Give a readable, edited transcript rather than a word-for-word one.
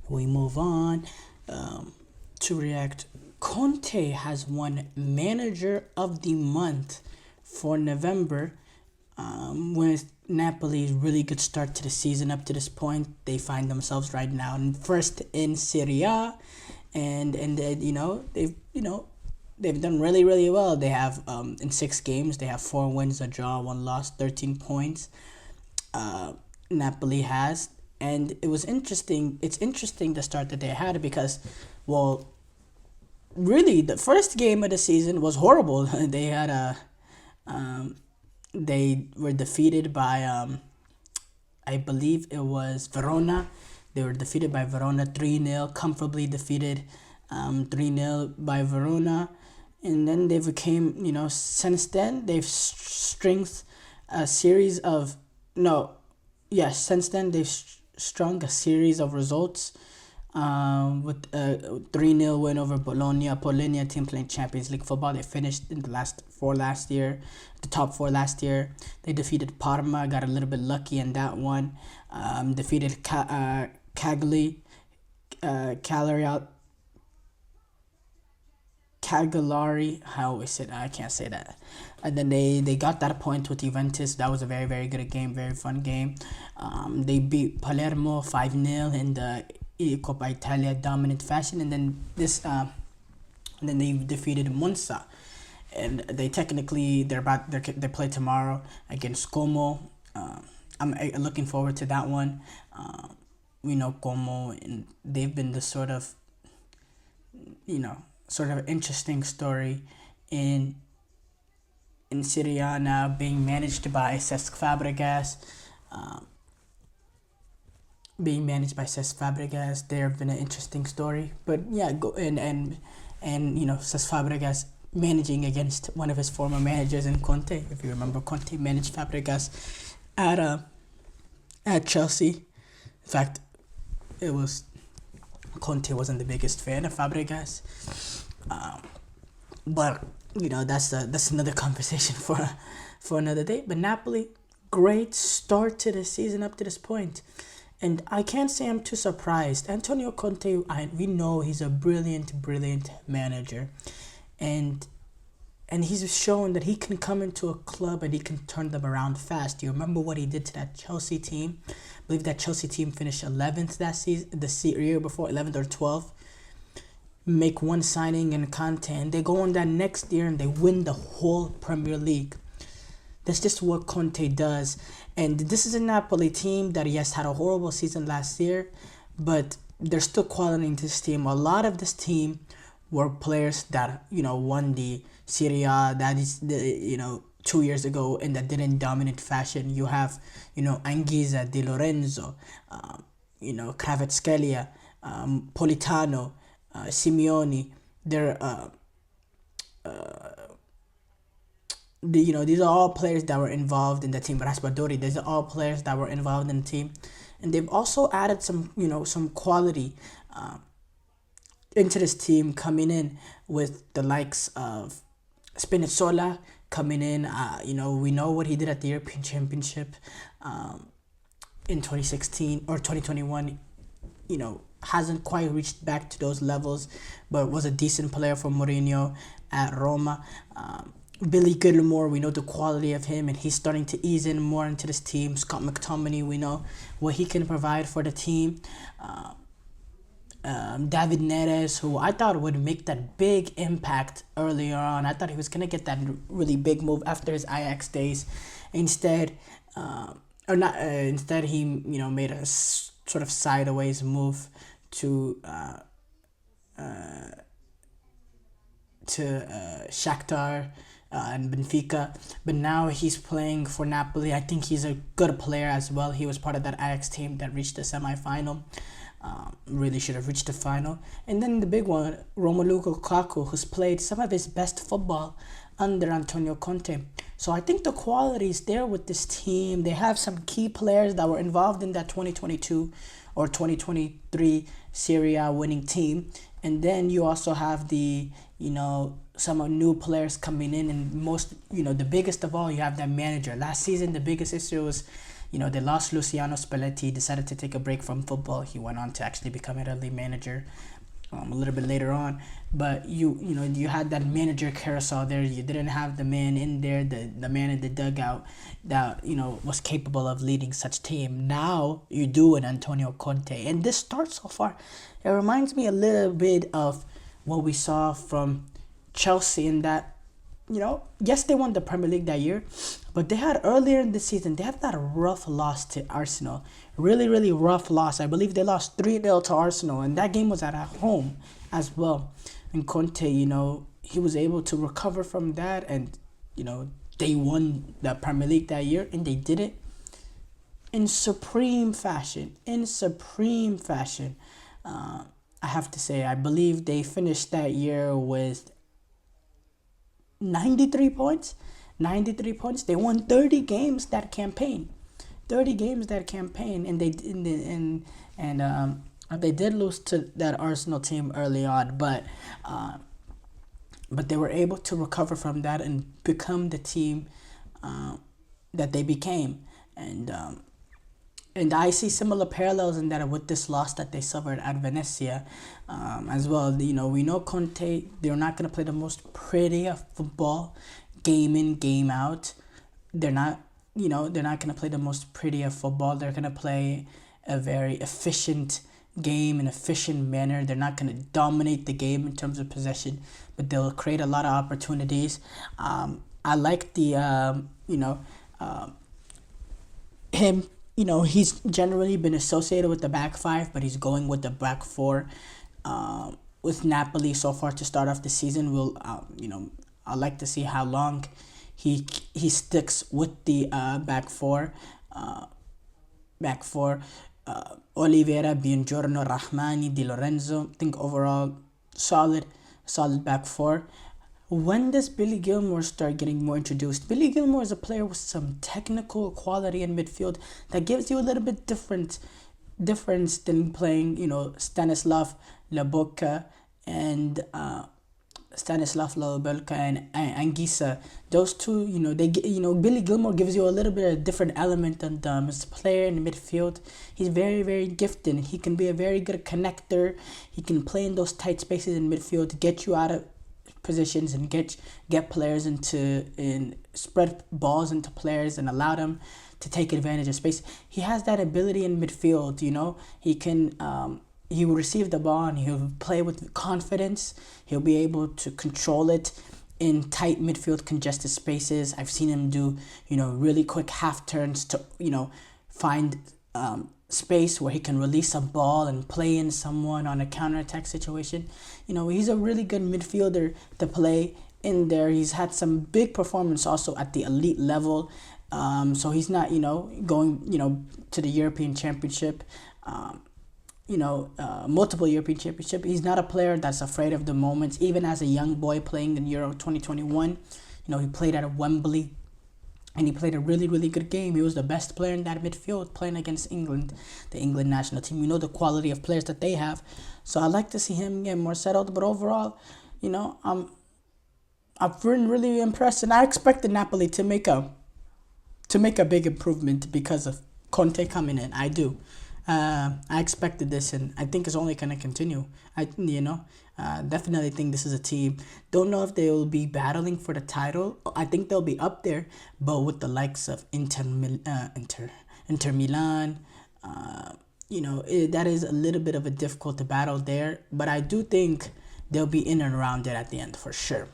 We move on to react. Conte has won Manager of the Month for November. With Napoli's really good start to the season up to this point, they find themselves right now first in Serie A, and they've done really well. They have in 6 games they have 4 wins, a draw, 1 loss, 13 points. Napoli has, and it was interesting. It's interesting the start that they had because, well, really the first game of the season was horrible. They had they were defeated by I believe it was Verona. They were defeated by Verona 3-0, comfortably defeated 3-0 by Verona. And then they became, since then, they've strengthened a series of, no, yes, since then, they've strung a series of results with a 3-0 win over Bologna. Bologna team playing Champions League football. They finished in the top four last year. They defeated Parma, got a little bit lucky in that one. Defeated Cagliari, how is it? I can't say that. And then they got that point with Juventus. That was a very good game, very fun game. They beat Palermo 5-0 in the Coppa Italia dominant fashion, and then they defeated Monza, and they play tomorrow against Como. I'm looking forward to that one. We know Como, and they've been the sort of interesting story in Serie A now, being managed by Cesc Fabregas. There have been an interesting story, but yeah, Cesc Fabregas managing against one of his former managers in Conte. If you remember, Conte managed Fabregas at Chelsea. In fact, Conte wasn't the biggest fan of Fabregas, but that's another conversation for another day. But Napoli, great start to the season up to this point. And I can't say I'm too surprised. Antonio Conte, we know he's a brilliant manager. And he's shown that he can come into a club and he can turn them around fast. You remember what he did to that Chelsea team? I believe that Chelsea team finished 11th that season, the year before, 11th or 12th. Make one signing in Conte, and they go on that next year and they win the whole Premier League. That's just what Conte does. And this is a Napoli team that, yes, had a horrible season last year, but there's still quality in this team. A lot of this team were players that, won the Serie A, that is, 2 years ago, and that did in dominant fashion. You have, Anguissa, Di Lorenzo, Kvaratskhelia, Politano, Simeone. These are all players that were involved in the team. Raspadori, these are all players that were involved in the team, and they've also added some quality into this team, coming in with the likes of Spinazzola coming in. We know what he did at the European Championship in 2016 or 2021. Hasn't quite reached back to those levels, but was a decent player for Mourinho at Roma. Billy Gilmore, we know the quality of him, and he's starting to ease in more into this team. Scott McTominay, we know what he can provide for the team. David Neres, who I thought would make that big impact earlier on. I thought he was going to get that really big move after his Ajax days. Instead, he made a sort of sideways move to Shakhtar and Benfica, but now he's playing for Napoli. I think he's a good player as well. He was part of that Ajax team that reached the semi-final. Really should have reached the final. And then the big one, Romelu Lukaku, who's played some of his best football under Antonio Conte. So I think the quality is there with this team. They have some key players that were involved in that 2022 or 2023 Serie A winning team. And then you also have some new players coming in, and the biggest of all, you have that manager. Last season, the biggest issue was, They lost Luciano Spalletti. He decided to take a break from football. He went on to actually become an Italy manager a little bit later on. But you had that manager carousel there. You didn't have the man in there, the man in the dugout that was capable of leading such team. Now you do in Antonio Conte, and this start so far, it reminds me a little bit of what we saw from Chelsea in that. Yes, they won the Premier League that year, but they had earlier in the season, they had that rough loss to Arsenal. Really, really rough loss. I believe they lost 3-0 to Arsenal, and that game was at home as well. And Conte, he was able to recover from that, and, they won the Premier League that year, and they did it in supreme fashion. I have to say, I believe they finished that year with 93 points. They won 30 games that campaign. And they did lose to that Arsenal team early on, but they were able to recover from that and become the team that they became. And I see similar parallels in that with this loss that they suffered at Venezia as well. We know Conte, they're not going to play the most pretty of football game in, game out. They're not going to play the most pretty of football. They're going to play a very efficient game in an efficient manner. They're not going to dominate the game in terms of possession, but they'll create a lot of opportunities. I like the, him. He's generally been associated with the back five, but he's going with the back four with Napoli so far to start off the season. I'd like to see how long he sticks with the back four. Oliveira, Buongiorno, Rahmani, Di Lorenzo. I think overall solid back four. When does Billy Gilmour start getting more introduced? Billy Gilmour is a player with some technical quality in midfield that gives you a little bit difference than playing, Stanislav Lobotka and Anguissa. Those two, Billy Gilmour gives you a little bit of a different element than them. As a player in midfield, he's very, very gifted. He can be a very good connector. He can play in those tight spaces in midfield to get you out of positions and get players and spread balls into players and allow them to take advantage of space. He has that ability in midfield. He can he will receive the ball and he'll play with confidence. He'll be able to control it in tight midfield congested spaces. I've seen him do really quick half turns to find space where he can release a ball and play in someone on a counterattack situation. He's a really good midfielder to play in there. He's had some big performance also at the elite level. So he's not, going, to the European Championship, multiple European Championship. He's not a player that's afraid of the moments. Even as a young boy playing in Euro 2021, he played at Wembley. And he played a really, really good game. He was the best player in that midfield playing against England, the England national team. We know the quality of players that they have. So I'd like to see him get more settled. But overall, I've been really impressed. And I expected Napoli to make a big improvement because of Conte coming in. I do. I expected this, and I think it's only going to continue. Definitely think this is a team. Don't know if they will be battling for the title. I think they'll be up there, but with the likes of Inter Milan, that is a little bit of a difficult to battle there. But I do think they'll be in and around it at the end for sure.